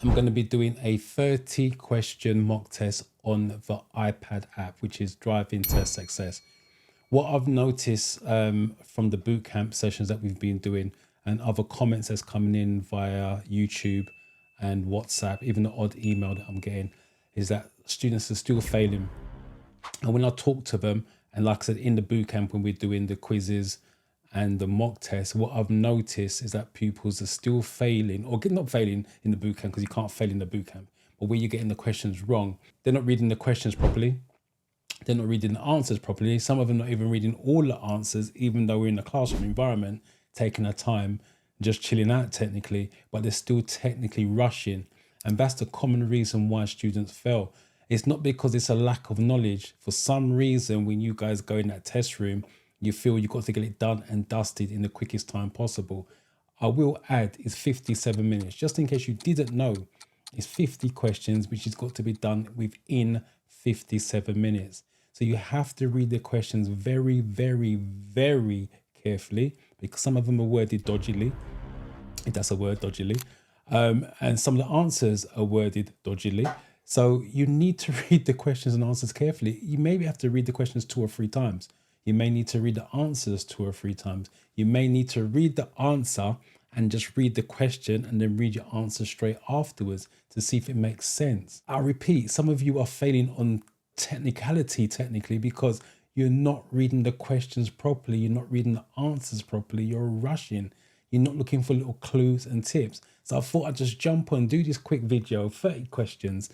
I'm going to be doing a 30 question mock test on the iPad app, which is Driving Test Success. What I've noticed from the bootcamp sessions that we've been doing and other comments that's coming in via YouTube and WhatsApp, even the odd email that I'm getting, is that students are still failing. And when I talk to them, and like I said, in the bootcamp, when we're doing the quizzes and the mock tests, what I've noticed is that pupils are still failing, or not failing in the bootcamp, because you can't fail in the bootcamp, but where you're getting the questions wrong, they're not reading the questions properly. They're not reading the answers properly. Some of them not even reading all the answers, even though we're in a classroom environment, taking our time, just chilling out technically, but they're still technically rushing. And that's the common reason why students fail. It's not because it's a lack of knowledge. For some reason, when you guys go in that test room, you feel you've got to get it done and dusted in the quickest time possible. I will add, it's 57 minutes. Just in case you didn't know, it's 50 questions, which has got to be done within 57 minutes. So you have to read the questions very, very, very carefully, because some of them are worded dodgily, if that's a word, dodgily. And some of the answers are worded dodgily. So you need to read the questions and answers carefully. You maybe have to read the questions 2 or 3 times. You may need to read the answers 2 or 3 times. You may need to read the answer and just read the question and then read your answer straight afterwards to see if it makes sense. I repeat, some of you are failing on technically, because you're not reading the questions properly. You're not reading the answers properly. You're rushing. You're not looking for little clues and tips. So I thought I'd just jump on, do this quick video, 30 questions.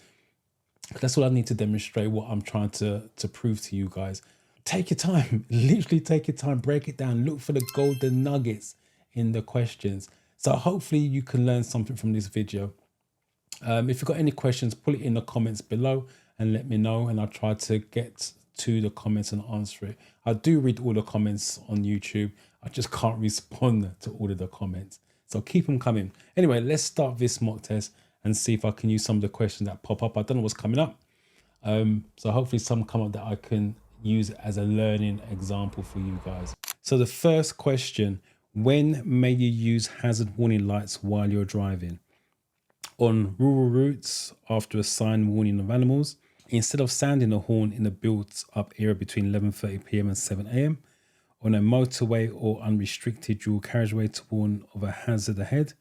That's all I need to demonstrate what I'm trying to prove to you guys. Take your time, literally take your time, break it down, look for the golden nuggets in the questions. So hopefully you can learn something from this video. If you've got any questions, put it in the comments below and let me know, and I'll try to get to the comments and answer it. I do read all the comments on YouTube. I just can't respond to all of the comments. So keep them coming. Anyway, let's start this mock test and see if I can use some of the questions that pop up. I don't know what's coming up. So hopefully some come up that I can use as a learning example for you guys. So the first question, when may you use hazard warning lights while you're driving? On rural routes, after a sign warning of animals, instead of sounding a horn in a built-up area between 11:30 p.m. and 7 a.m, on a motorway or unrestricted dual carriageway to warn of a hazard ahead,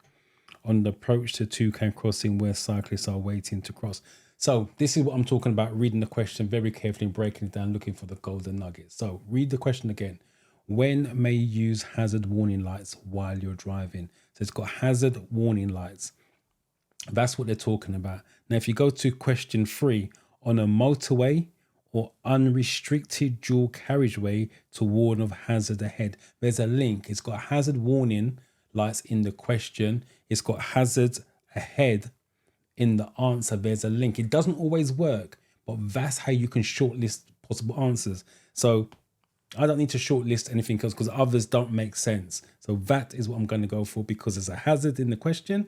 on the approach to Toucan crossing where cyclists are waiting to cross. So this is what I'm talking about, reading the question very carefully and breaking it down, looking for the golden nuggets. So read the question again. When may you use hazard warning lights while you're driving? So it's got hazard warning lights. That's what they're talking about. Now, if you go to question 3, on a motorway or unrestricted dual carriageway to warn of hazard ahead, there's a link. It's got hazard warning lights in the question. It's got hazard ahead in the answer. There's a link. It doesn't always work, but that's how you can shortlist possible answers. So I don't need to shortlist anything else because others don't make sense. So that is what I'm going to go for, because there's a hazard in the question,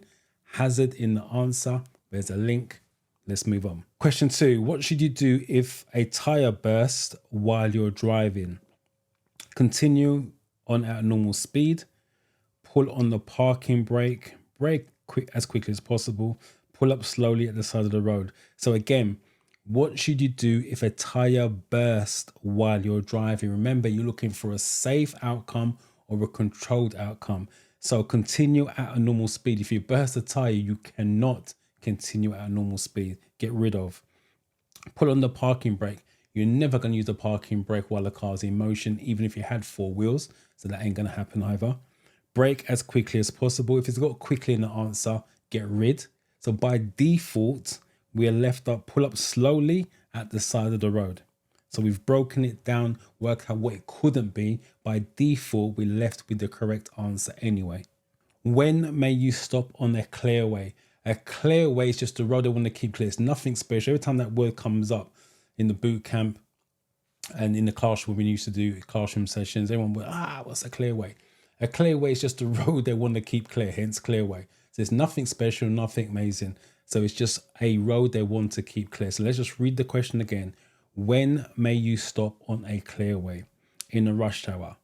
hazard in the answer. There's a link. Let's move on. Question 2, what should you do if a tire bursts while you're driving? Continue on at a normal speed, pull on the parking brake, brake as quickly as possible, pull up slowly at the side of the road. So again, what should you do if a tire bursts while you're driving? Remember, you're looking for a safe outcome or a controlled outcome. So continue at a normal speed. If you burst a tire, you cannot continue at a normal speed. Get rid of. Pull on the parking brake. You're never going to use the parking brake while the car's in motion, even if you had 4 wheels. So that ain't going to happen either. Brake as quickly as possible. If it's got quickly in the answer, get rid. So by default, we are left up, pull up slowly at the side of the road. So we've broken it down, worked out what it couldn't be. By default, we're left with the correct answer anyway. When may you stop on a clearway? A clearway is just a road they want to keep clear. It's nothing special. Every time that word comes up in the boot camp and in the classroom, when we used to do classroom sessions, everyone would, what's a clearway? A clearway is just a road they want to keep clear, hence clearway. So it's nothing special, nothing amazing. So it's just a road they want to keep clear. So let's just read the question again. When may you stop on a clearway? In a rush hour?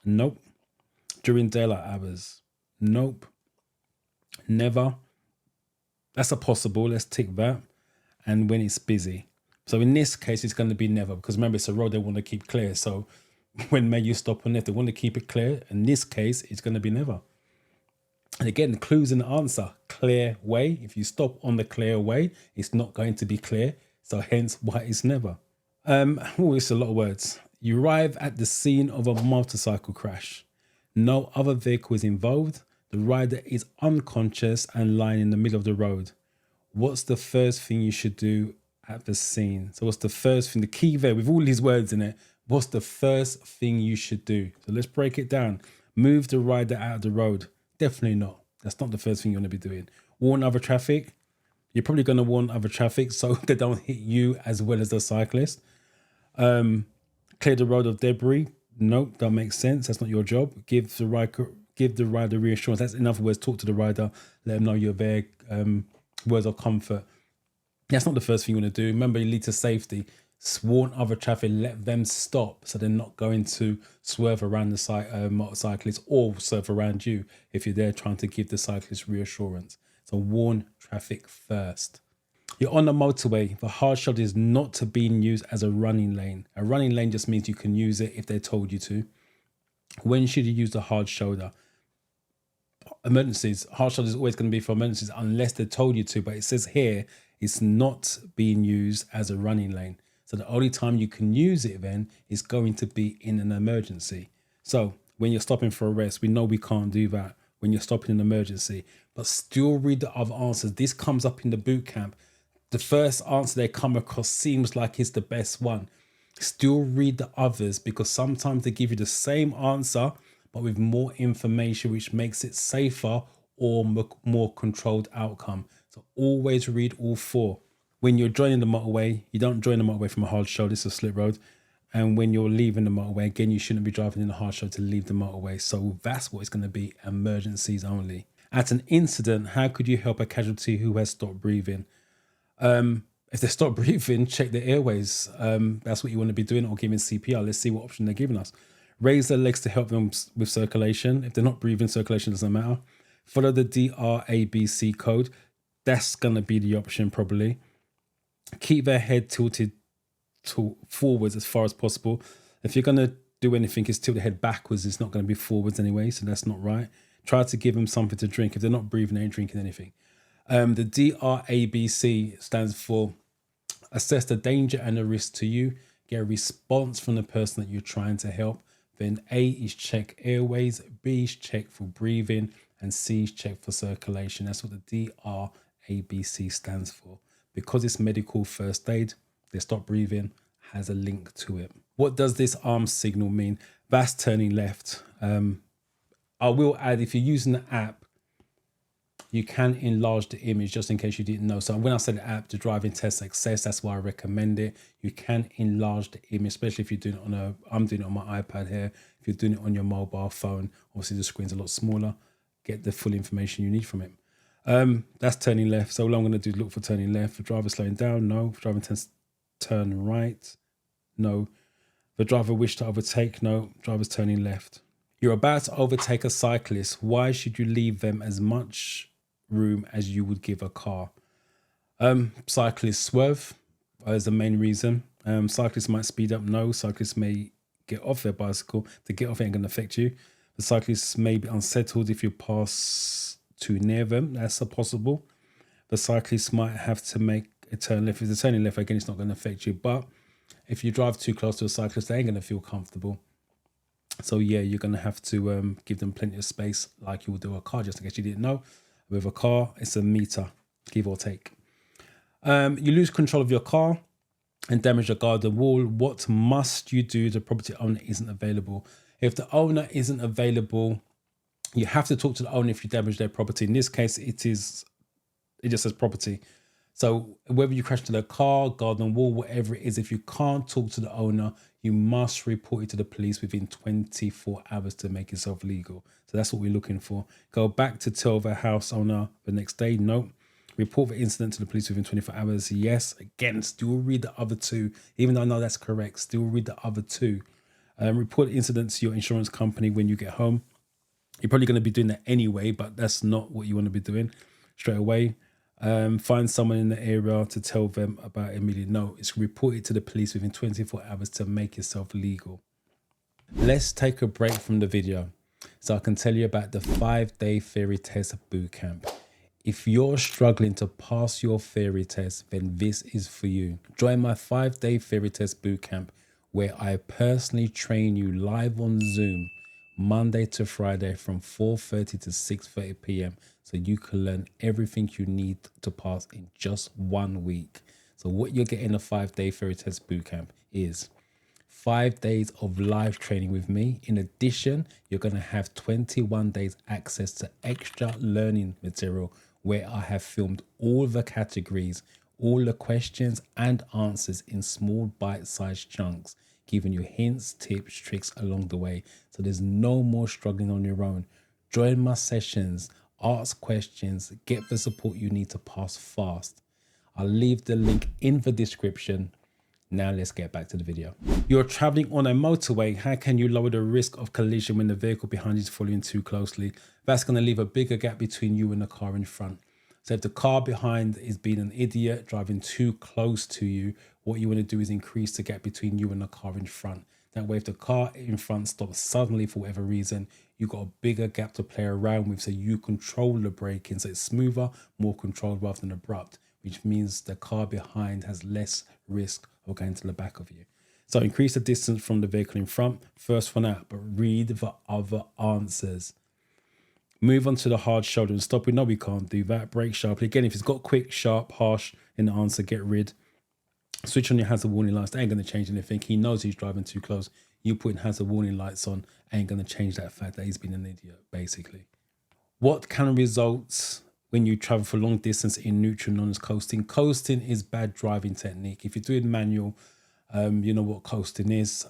Nope. During daylight hours? Nope. Never. That's a possible. Let's tick that. And when it's busy. So in this case, it's going to be never, because remember, it's a road they want to keep clear. So when may you stop on it, they want to keep it clear. In this case, it's going to be never. And again, clues in the answer: clear way. If you stop on the clear way, it's not going to be clear. So hence why it's never. It's a lot of words. You arrive at the scene of a motorcycle crash. No other vehicle is involved. The rider is unconscious and lying in the middle of the road. What's the first thing you should do at the scene? So what's the first thing? The key there with all these words in it. What's the first thing you should do? So let's break it down. Move the rider out of the road. Definitely not. That's not the first thing you want to be doing. Warn other traffic. You're probably going to warn other traffic so they don't hit you as well as the cyclist. Clear the road of debris. Nope, that makes sense. That's not your job. Give the rider reassurance. That's in other words, talk to the rider, let them know you're there. Words of comfort. That's not the first thing you want to do. Remember, you lead to safety. Warn other traffic, let them stop so they're not going to swerve around the motorcyclist or swerve around you if you're there trying to give the cyclist reassurance. So warn traffic first. You're on the motorway. The hard shoulder is not being used as a running lane. A running lane just means you can use it if they told you to. When should you use the hard shoulder? Emergencies. Hard shoulder is always going to be for emergencies unless they told you to. But it says here it's not being used as a running lane. So the only time you can use it then is going to be in an emergency. So when you're stopping for a rest, we know we can't do that when you're stopping an emergency. But still read the other answers. This comes up in the boot camp. The first answer they come across seems like it's the best one. Still read the others because sometimes they give you the same answer but with more information, which makes it safer or more controlled outcome. So always read all four. When you're joining the motorway, you don't join the motorway from a hard shoulder, it's a slip road. And when you're leaving the motorway, again, you shouldn't be driving in a hard shoulder to leave the motorway. So that's what it's going to be, emergencies only. At an incident, how could you help a casualty who has stopped breathing? If they stop breathing, check their airways. That's what you want to be doing, or giving CPR. Let's see what option they're giving us. Raise their legs to help them with circulation. If they're not breathing, circulation doesn't matter. Follow the DRABC code. That's going to be the option probably. Keep their head tilted forwards as far as possible. If you're going to do anything, it's tilt the head backwards. It's not going to be forwards anyway, so that's not right. Try to give them something to drink. If they're not breathing, they ain't drinking anything. The DRABC stands for assess the danger and the risk to you. Get a response from the person that you're trying to help. Then A is check airways, B is check for breathing, and C is check for circulation. That's what the DRABC stands for. Because it's medical first aid, they stop breathing, has a link to it. What does this arm signal mean? That's turning left. I will add, if you're using the app, you can enlarge the image just in case you didn't know. So when I said the app, the driving test success, that's why I recommend it. You can enlarge the image, especially if you're doing it I'm doing it on my iPad here. If you're doing it on your mobile phone, obviously the screen's a lot smaller. Get the full information you need from it. That's turning left. So all I'm going to do is look for turning left. The driver slowing down, no. The driving test turn right, no. The driver wish to overtake, no. Driver's turning left. You're about to overtake a cyclist. Why should you leave them as much room as you would give a car? Cyclists swerve is the main reason. Cyclists might speed up, no. Cyclists may get off their bicycle. To get off, it ain't going to affect you. The cyclists may be unsettled if you pass too near them. That's a possible. The cyclists might have to make a turn left. If they're turning left, again, it's not going to affect you. But if you drive too close to a cyclist, they ain't going to feel comfortable. So yeah, you're going to have to give them plenty of space like you would do a car, just in case you didn't know. With a car, it's a meter, give or take. You lose control of your car and damage the garden wall. What must you do if the property owner isn't available? If the owner isn't available, you have to talk to the owner if you damage their property. In this case, it just says property. So whether you crash to the car, garden wall, whatever it is, if you can't talk to the owner, you must report it to the police within 24 hours to make yourself legal. So that's what we're looking for. Go back to tell the house owner the next day. No. Report the incident to the police within 24 hours. Yes. Again, still read the other two. Even though I know that's correct, still read the other two. Report the incident to your insurance company when you get home. You're probably going to be doing that anyway, but that's not what you want to be doing straight away. Find someone in the area to tell them about immediately. No, it's report it to the police within 24 hours to make yourself legal. Let's take a break from the video so I can tell you about the 5-day theory test bootcamp. If you're struggling to pass your theory test, then this is for you. Join my 5-day theory test bootcamp where I personally train you live on Zoom Monday to Friday from 4:30 to 6:30 p.m. so you can learn everything you need to pass in just 1 week. So what you're getting a 5-day theory test bootcamp is 5 days of live training with me. In addition, you're going to have 21 days access to extra learning material where I have filmed all the categories, all the questions and answers in small bite-sized chunks, giving you hints, tips, tricks along the way. So there's no more struggling on your own. Join my sessions, ask questions, get the support you need to pass fast. I'll leave the link in the description. Now let's get back to the video. You're traveling on a motorway. How can you lower the risk of collision when the vehicle behind you is following too closely? That's going to leave a bigger gap between you and the car in front. So if the car behind is being an idiot, driving too close to you, what you want to do is increase the gap between you and the car in front. That way, if the car in front stops suddenly for whatever reason, you've got a bigger gap to play around with, so you control the braking. So it's smoother, more controlled rather than abrupt, which means the car behind has less risk of going to the back of you. So increase the distance from the vehicle in front, first one out, but read the other answers. Move on to the hard shoulder and stop. We know we can't do that. Brake sharply. Again, if it's got quick, sharp, harsh in the answer, get rid. Switch on your hazard warning lights. That ain't going to change anything. He knows he's driving too close. You putting hazard warning lights on ain't going to change that fact that he's been an idiot, basically. What can result when you travel for long distance in neutral, known as coasting? Coasting is bad driving technique. If you're doing manual, you know what coasting is.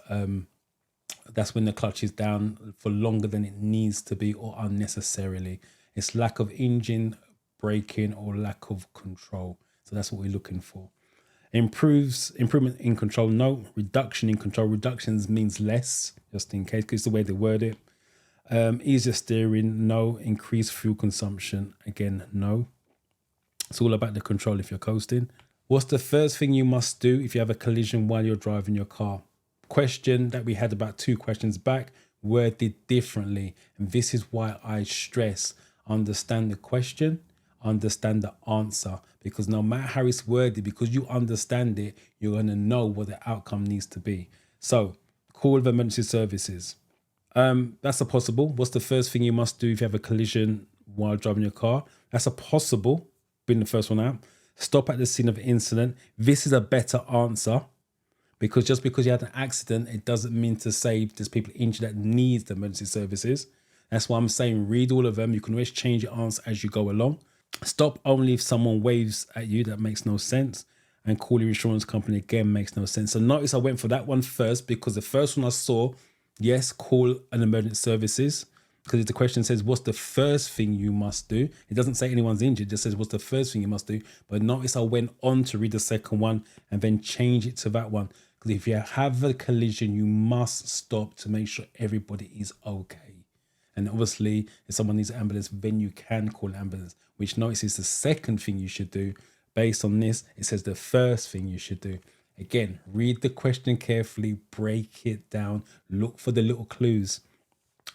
That's when the clutch is down for longer than it needs to be or unnecessarily. It's lack of engine braking or lack of control. So that's what we're looking for. Improvement in control, no. Reduction in control. Reductions means less, just in case, because it's the way they word it. Easier steering, no. Increased fuel consumption, again, no. It's all about the control if you're coasting. What's the first thing you must do if you have a collision while you're driving your car? Question that we had about 2 questions back, worded differently. And this is why I stress, understand the question, understand the answer. Because no matter how it's worded, because you understand it, you're going to know what the outcome needs to be. So, call the emergency services. That's a possible. What's the first thing you must do if you have a collision while driving your car? That's a possible. Bring the first one out. Stop at the scene of the incident. This is a better answer, because just because you had an accident, it doesn't mean to say there's people injured that needs the emergency services. That's why I'm saying read all of them. You can always change your answer as you go along. Stop only if someone waves at you. That makes no sense. And call your insurance company, again, makes no sense. So notice I went for that one first, because the first one I saw, yes, call an emergency services. Because the question says, what's the first thing you must do? It doesn't say anyone's injured. It just says, what's the first thing you must do? But notice I went on to read the second one and then change it to that one. Because if you have a collision, you must stop to make sure everybody is okay. And obviously, if someone needs an ambulance, then you can call an ambulance, which notice is the second thing you should do. Based on this, it says the first thing you should do. Again, read the question carefully, break it down, look for the little clues,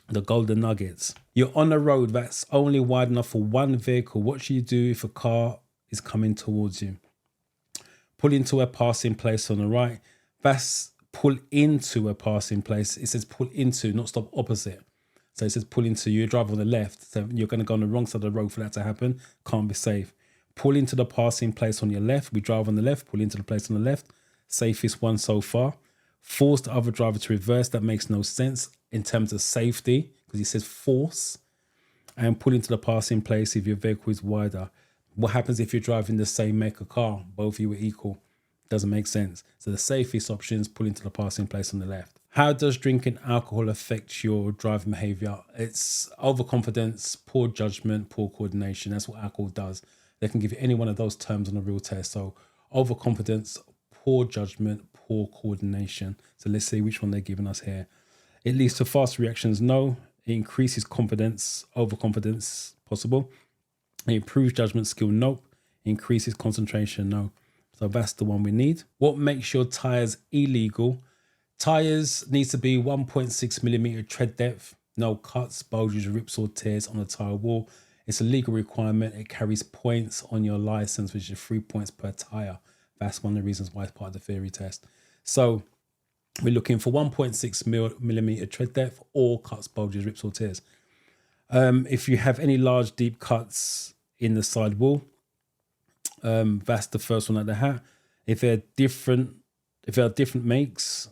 the golden nuggets. You're on a road that's only wide enough for one vehicle. What should you do if a car is coming towards you? Pull into a passing place on the right. That's pull into a passing place. It says pull into, not stop opposite. So it says pull into, you drive on the left. So you're going to go on the wrong side of the road for that to happen. Can't be safe. Pull into the passing place on your left. We drive on the left, pull into the place on the left. Safest one so far. Force the other driver to reverse. That makes no sense in terms of safety, because it says force. And pull into the passing place if your vehicle is wider. What happens if you're driving the same make of car? Both of you are equal. Doesn't make sense. So the safest option is pull into the passing place on the left. How does drinking alcohol affect your driving behavior? It's overconfidence, poor judgment, poor coordination. That's what alcohol does. They can give you any one of those terms on a real test. So overconfidence, poor judgment, poor coordination. So let's see which one they're giving us here. It leads to fast reactions. No. It increases confidence, overconfidence, possible. It improves judgment skill. Nope. Increases concentration, no. So that's the one we need. What makes your tires illegal? Tires needs to be 1.6 millimeter tread depth. No cuts, bulges, rips or tears on the tire wall. It's a legal requirement. It carries points on your license, which is 3 points per tire. That's one of the reasons why it's part of the theory test. So we're looking for 1.6 millimeter tread depth or cuts, bulges, rips or tears. If you have any large deep cuts in the side wall, that's the first one out of the hat. If there are different makes,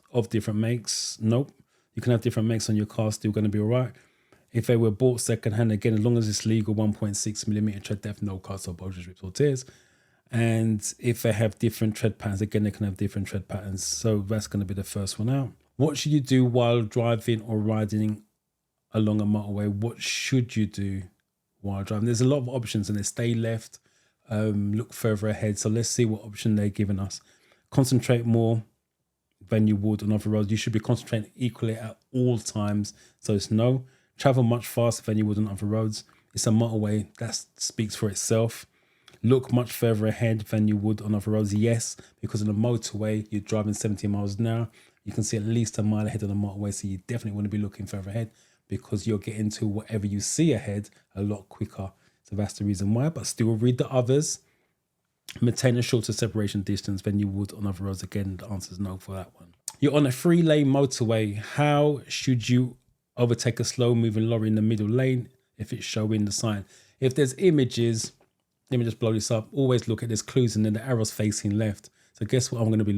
nope. You can have different makes on your car, still going to be all right. If they were bought secondhand, again, as long as it's legal, 1.6 millimeter tread depth, no cuts or bulges, rips or tears. And if they have different tread patterns, again, they can have different tread patterns. So that's going to be the first one out. What should you do while driving or riding along a motorway? What should you do while driving? There's a lot of options, and they stay left, look further ahead. So let's see what option they're giving us. Concentrate more than you would on other roads. You should be concentrating equally at all times. So it's no. Travel much faster than you would on other roads. It's a motorway. That speaks for itself. Look much further ahead than you would on other roads. Yes, because on a motorway, you're driving 70 miles an hour. You can see at least a mile ahead on the motorway. So you definitely want to be looking further ahead because you're getting to whatever you see ahead a lot quicker. So that's the reason why. But still read the others. Maintain a shorter separation distance than you would on other roads. Again, the answer is no for that one. You're on a 3-lane motorway. How should you overtake a slow moving lorry in the middle lane if it's showing the sign? If there's images, let me just blow this up. Always look at there's clues and then the arrow's facing left. So guess what I'm going to be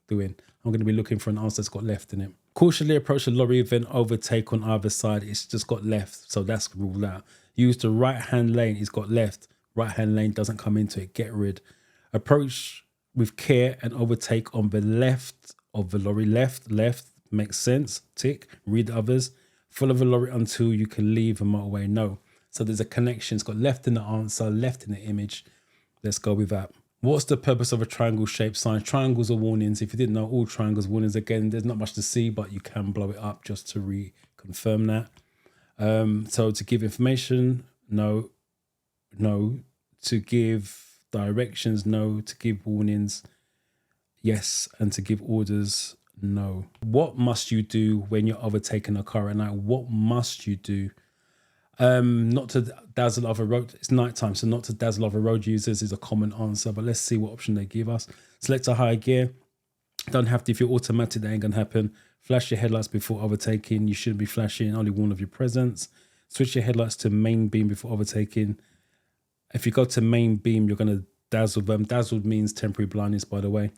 doing? I'm going to be looking for an answer that's got left in it. Cautiously approach the lorry, then overtake on either side. It's just got left. So that's ruled out. Use the right hand lane. It's got left. Right hand lane doesn't come into it. Get rid. Approach with care and overtake on the left of the lorry. Left makes sense. Tick. Read the others. Follow the lorry until you can leave the motorway. No. So there's a connection. It's got left in the answer, left in the image. Let's go with that. What's the purpose of a triangle shaped sign? Triangles are warnings. If you didn't know, all triangles are warnings. Again, there's not much to see, but you can blow it up just to reconfirm that. So to give information, no. To give directions, no. To give warnings, yes. And to give orders, no. What must you do when you're overtaking a car at night? What must you do? Not to dazzle other road. It's nighttime, so not to dazzle other road users is a common answer. But let's see what option they give us. Select a higher gear. Don't have to. If you're automatic, that ain't gonna happen. Flash your headlights before overtaking. You shouldn't be flashing. Only warn of your presence. Switch your headlights to main beam before overtaking. If you go to main beam, you're gonna dazzle them. Dazzled means temporary blindness, by the way.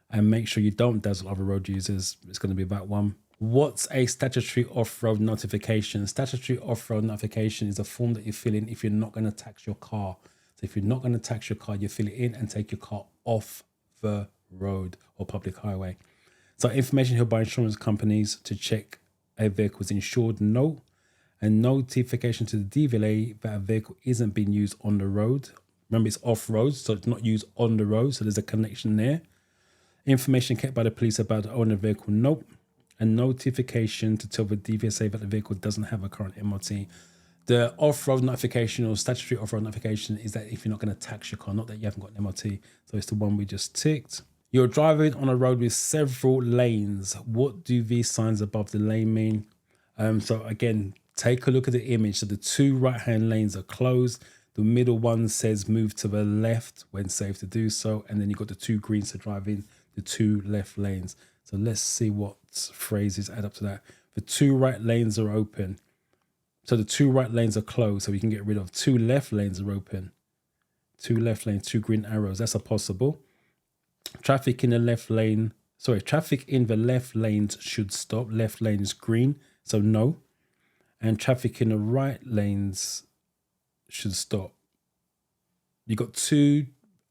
And make sure you don't dazzle other road users. It's gonna be that one. What's a statutory off-road notification? Statutory off-road notification is a form that you fill in if you're not going to tax your car. So if you're not going to tax your car, you fill it in and take your car off the road or public highway. So information held by insurance companies to check a vehicle is insured, no. And notification to the DVLA that a vehicle isn't being used on the road. Remember, it's off-road, so it's not used on the road. So there's a connection there. Information kept by the police about the owner of the vehicle, nope. And notification to tell the DVSA that the vehicle doesn't have a current MOT. The off-road notification or statutory off-road notification is that if you're not going to tax your car, not that you haven't got an MOT. So it's the one we just ticked. You're driving on a road with several lanes. What do these signs above the lane mean? So again, take a look at the image. So the 2 right-hand lanes are closed. The middle one says move to the left when safe to do so. And then you've got the 2 greens to drive in, the 2 left lanes. So let's see what phrases add up to that. The 2 right lanes are open. So the 2 right lanes are closed. So we can get rid of 2 left lanes are open. 2 left lanes, 2 green arrows. That's a possible. Traffic in the left lane. Sorry, traffic in the left lanes should stop. Left lane is green. So no. And traffic in the right lanes should stop. You got 2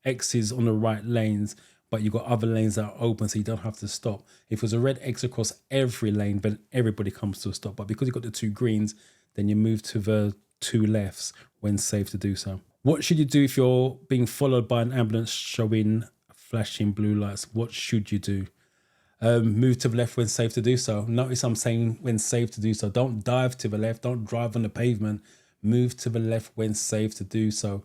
X's on the right lanes, but you've got other lanes that are open, so you don't have to stop. If it was a red X across every lane, then everybody comes to a stop. But because you've got the 2 greens, then you move to the 2 lefts when safe to do so. What should you do if you're being followed by an ambulance showing flashing blue lights? What should you do? Move to the left when safe to do so. Notice I'm saying when safe to do so. Don't dive to the left. Don't drive on the pavement. Move to the left when safe to do so.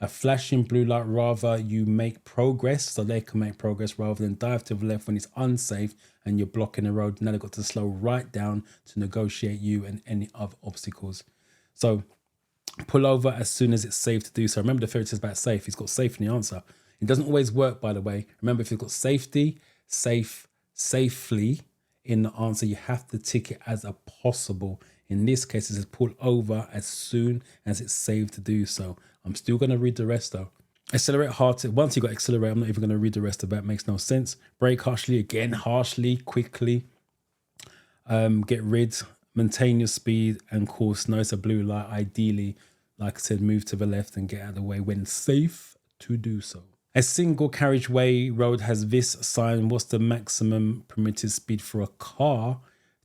A flashing blue light, rather you make progress, so they can make progress rather than dive to the left when it's unsafe and you're blocking the road. Now they've got to slow right down to negotiate you and any other obstacles. So pull over as soon as it's safe to do so. Remember, the fairy tale is about safe. It's got safe in the answer. It doesn't always work, by the way. Remember, if it's got safety, safe, safely in the answer, you have to tick it as a possible. In this case, it says pull over as soon as it's safe to do so. I'm still going to read the rest though. Accelerate hard. Once you got accelerate, I'm not even going to read the rest of that. Makes no sense. Brake harshly, again, harshly, quickly. Get rid, maintain your speed and course. No, it's a blue light. Ideally, like I said, move to the left and get out of the way when safe to do so. A single carriageway road has this sign. What's the maximum permitted speed for a car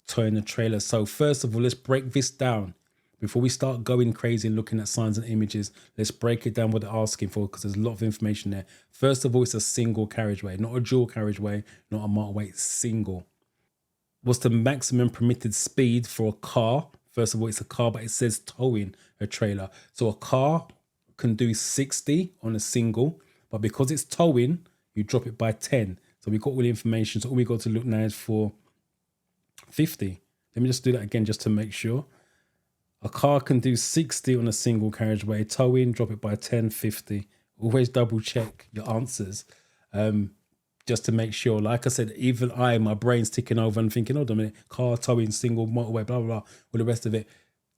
towing a trailer? So first of all, let's break this down. Before we start going crazy and looking at signs and images, let's break it down what they're asking for, because there's a lot of information there. First of all, it's a single carriageway, not a dual carriageway, not a motorway, it's single. What's the maximum permitted speed for a car? First of all, it's a car, but it says towing a trailer. So a car can do 60 on a single, but because it's towing, you drop it by 10. So we've got all the information. So all we got to look now is for 50. Let me just do that again just to make sure. A car can do 60 on a single carriageway. Towing, drop it by 10, 50. Always double check your answers just to make sure. Like I said, even my brain's ticking over and thinking, hold on a minute, car, towing, single, motorway, blah, blah, blah, all the rest of it.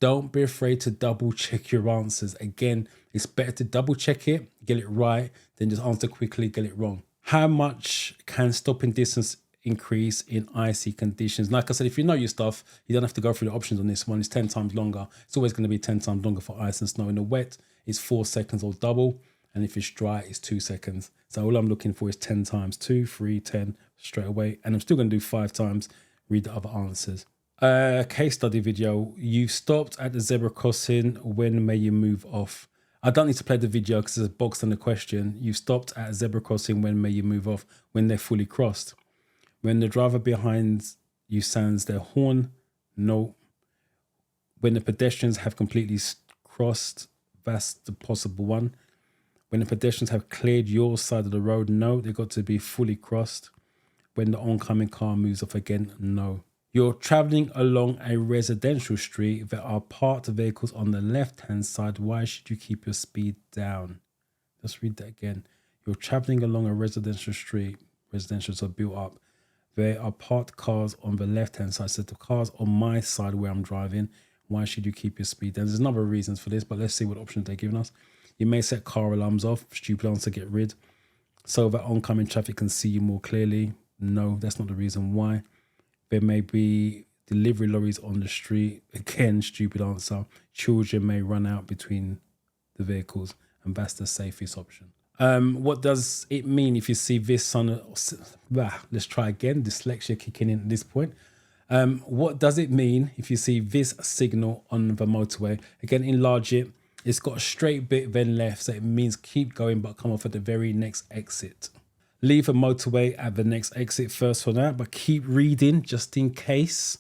Don't be afraid to double check your answers. Again, it's better to double check it, get it right, than just answer quickly, get it wrong. How much can stopping distance increase in icy conditions? Like I said, if you know your stuff, you don't have to go through the options on this one. It's 10 times longer. It's always going to be 10 times longer for ice and snow. In the wet, it's 4 seconds or double. And if it's dry, it's 2 seconds. So all I'm looking for is 10 times 2, 3, 10 straight away. And I'm still going to do 5 times, read the other answers. Case study video. You stopped at the zebra crossing. When may you move off? I don't need to play the video because there's a box on the question. You stopped at a zebra crossing. When may you move off? When they're fully crossed. When the driver behind you sounds their horn, no. When the pedestrians have completely crossed, that's the possible one. When the pedestrians have cleared your side of the road, no, they've got to be fully crossed. When the oncoming car moves off again, no. You're traveling along a residential street. There are parked vehicles on the left-hand side. Why should you keep your speed down? Let's read that again. You're traveling along a residential street. Residentials are built up. There are parked cars on the left-hand side. So the cars on my side where I'm driving. Why should you keep your speed down? There's a number of reasons for this, but let's see what options they're giving us. You may set car alarms off. Stupid answer, get rid. So that oncoming traffic can see you more clearly. No, that's not the reason why. There may be delivery lorries on the street. Again, stupid answer. Children may run out between the vehicles, and that's the safest option. What does it mean if you see this on let's try again, dyslexia kicking in at this point. What does it mean if you see this signal on the motorway? Again, enlarge it. It's got a straight bit then left, so it means keep going but come off at the very next exit. Leave a motorway at the next exit first for that, but keep reading just in case.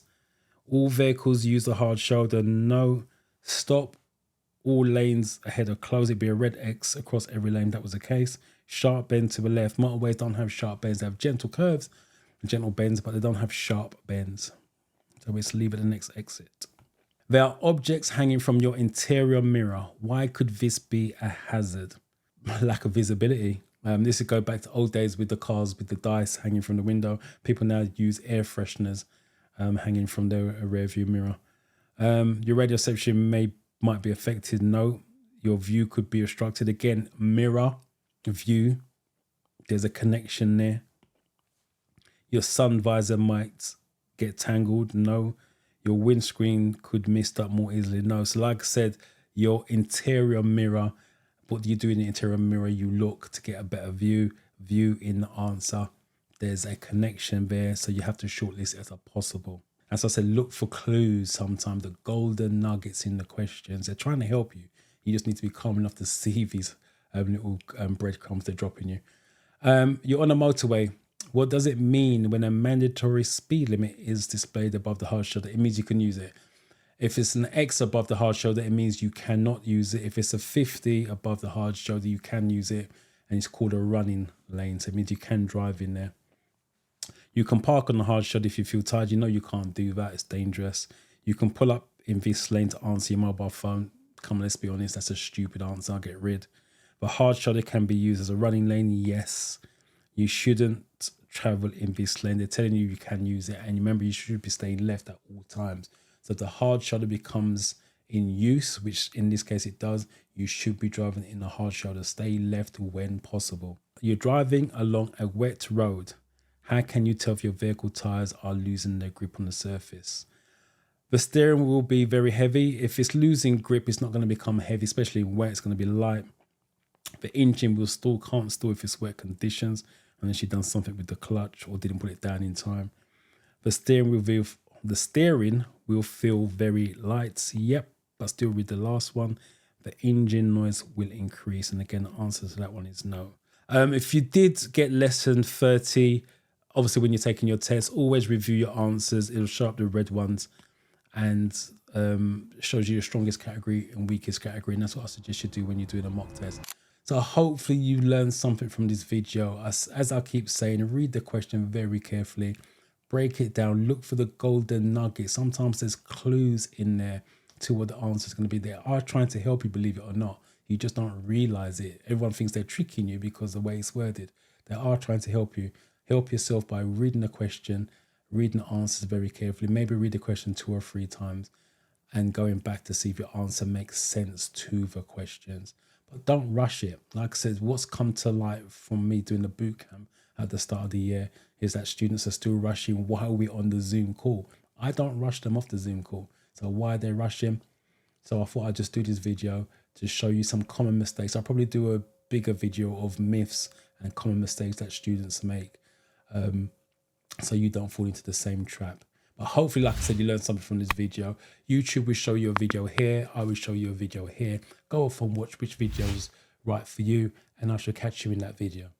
All vehicles use a hard shoulder. No. Stop. All lanes ahead are closed. It'd be a red X across every lane. That was the case. Sharp bend to the left. Motorways don't have sharp bends. They have gentle curves, gentle bends, but they don't have sharp bends. So let's leave at the next exit. There are objects hanging from your interior mirror. Why could this be a hazard? Lack of visibility. This would go back to old days with the cars with the dice hanging from the window. People now use air fresheners hanging from their rear view mirror. Your radio reception might be affected. No. Your view could be obstructed. Again, mirror, view. There's a connection there. Your sun visor might get tangled. No. Your windscreen could mist up more easily. No. So like I said, your interior mirror, what do you do in the interior mirror? You look to get a better view in the answer. There's a connection there, so you have to shortlist it as a possible. As I said, look for clues sometimes, the golden nuggets in the questions. They're trying to help you. You just need to be calm enough to see these little breadcrumbs they're dropping you. You're on a motorway. What does it mean when a mandatory speed limit is displayed above the hard shoulder? It means you can use it. If it's an X above the hard shoulder, it means you cannot use it. If it's a 50 above the hard shoulder, you can use it. And it's called a running lane. So it means you can drive in there. You can park on the hard shoulder if you feel tired. You know you can't do that. It's dangerous. You can pull up in this lane to answer your mobile phone. Come on, let's be honest. That's a stupid answer. I'll get rid. The hard shoulder can be used as a running lane. Yes. You shouldn't travel in this lane. They're telling you can use it. And remember, you should be staying left at all times. So if the hard shoulder becomes in use, which in this case it does, you should be driving in the hard shoulder. Stay left when possible. You're driving along a wet road. How can you tell if your vehicle tires are losing their grip on the surface? The steering will be very heavy. If it's losing grip, it's not going to become heavy, especially in wet. It's going to be light. The engine will still can't stall if it's wet conditions, unless you've done something with the clutch or didn't put it down in time. The steering will feel very light. Yep, but still read the last one. The engine noise will increase. And again, the answer to that one is no. If you did get less than 30, obviously when you're taking your test, always review your answers. It'll show up the red ones and shows you your strongest category and weakest category. And that's what I suggest you do when you're doing a mock test. So hopefully you learned something from this video. As I keep saying, read the question very carefully, break it down, look for the golden nugget. Sometimes there's clues in there to what the answer is going to be. They are trying to help you, believe it or not. You just don't realize it. Everyone thinks they're tricking you because of the way it's worded. They are trying to help you. Help yourself by reading the question, reading the answers very carefully. Maybe read the question 2 or 3 times and going back to see if your answer makes sense to the questions. But don't rush it. Like I said, what's come to light from me doing the boot camp at the start of the year is that students are still rushing while we're on the Zoom call. I don't rush them off the Zoom call. So why are they rushing? So I thought I'd just do this video to show you some common mistakes. I'll probably do a bigger video of myths and common mistakes that students make, so you don't fall into the same trap. But hopefully, like I said, you learned something from this video. YouTube will show you a video here. I will show you a video here. Go off and watch which video is right for you, and I shall catch you in that video.